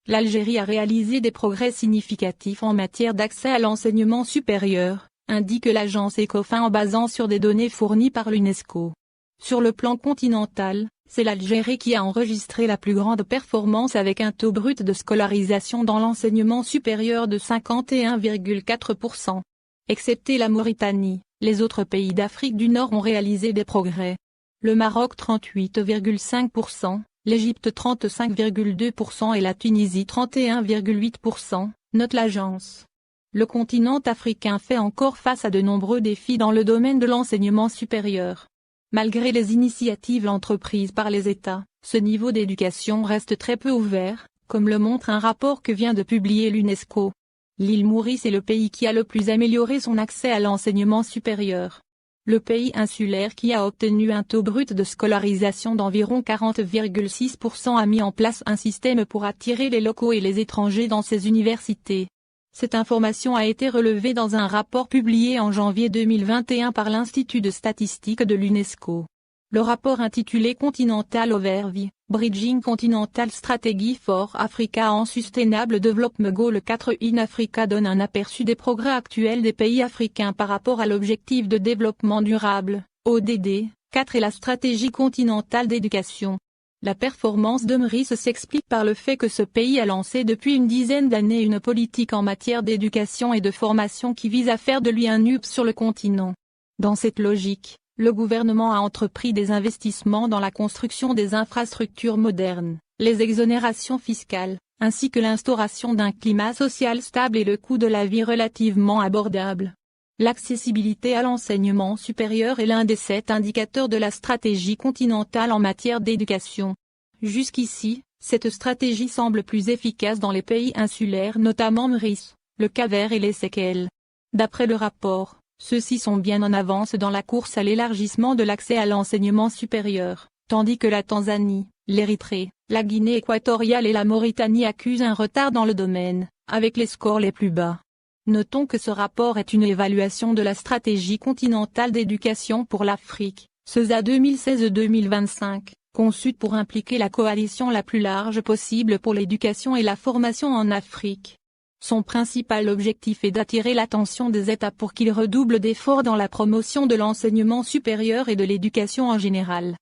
l'Algérie a réalisé des progrès significatifs en matière d'accès à l'enseignement supérieur, indique l'agence Ecofin en basant sur des données fournies par l'UNESCO. Sur le plan continental, c'est l'Algérie qui a enregistré la plus grande performance avec un taux brut de scolarisation dans l'enseignement supérieur de 51,4%. Excepté la Mauritanie, les autres pays d'Afrique du Nord ont réalisé des progrès. Le Maroc 38,5%, l'Égypte 35,2% et la Tunisie 31,8%, note l'agence. Le continent africain fait encore face à de nombreux défis dans le domaine de l'enseignement supérieur. Malgré les initiatives entreprises par les États, ce niveau d'éducation reste très peu ouvert, comme le montre un rapport que vient de publier l'UNESCO. L'île Maurice est le pays qui a le plus amélioré son accès à l'enseignement supérieur. Le pays insulaire qui a obtenu un taux brut de scolarisation d'environ 40,6% a mis en place un système pour attirer les locaux et les étrangers dans ses universités. Cette information a été relevée dans un rapport publié en janvier 2021 par l'Institut de statistique de l'UNESCO. Le rapport intitulé Continental Overview, Bridging Continental Strategy for Africa and Sustainable Development Goal 4 in Africa donne un aperçu des progrès actuels des pays africains par rapport à l'objectif de développement durable, ODD, 4 et la stratégie continentale d'éducation. La performance de Maurice s'explique par le fait que ce pays a lancé depuis une dizaine d'années une politique en matière d'éducation et de formation qui vise à faire de lui un hub sur le continent. Dans cette logique, le gouvernement a entrepris des investissements dans la construction des infrastructures modernes, les exonérations fiscales, ainsi que l'instauration d'un climat social stable et le coût de la vie relativement abordable. L'accessibilité à l'enseignement supérieur est l'un des 7 indicateurs de la stratégie continentale en matière d'éducation. Jusqu'ici, cette stratégie semble plus efficace dans les pays insulaires, notamment Maurice, le Cap-Vert et les Seychelles. D'après le rapport, ceux-ci sont bien en avance dans la course à l'élargissement de l'accès à l'enseignement supérieur, tandis que la Tanzanie, l'Érythrée, la Guinée équatoriale et la Mauritanie accusent un retard dans le domaine, avec les scores les plus bas. Notons que ce rapport est une évaluation de la stratégie continentale d'éducation pour l'Afrique, CESA 2016-2025, conçue pour impliquer la coalition la plus large possible pour l'éducation et la formation en Afrique. Son principal objectif est d'attirer l'attention des États pour qu'ils redoublent d'efforts dans la promotion de l'enseignement supérieur et de l'éducation en général.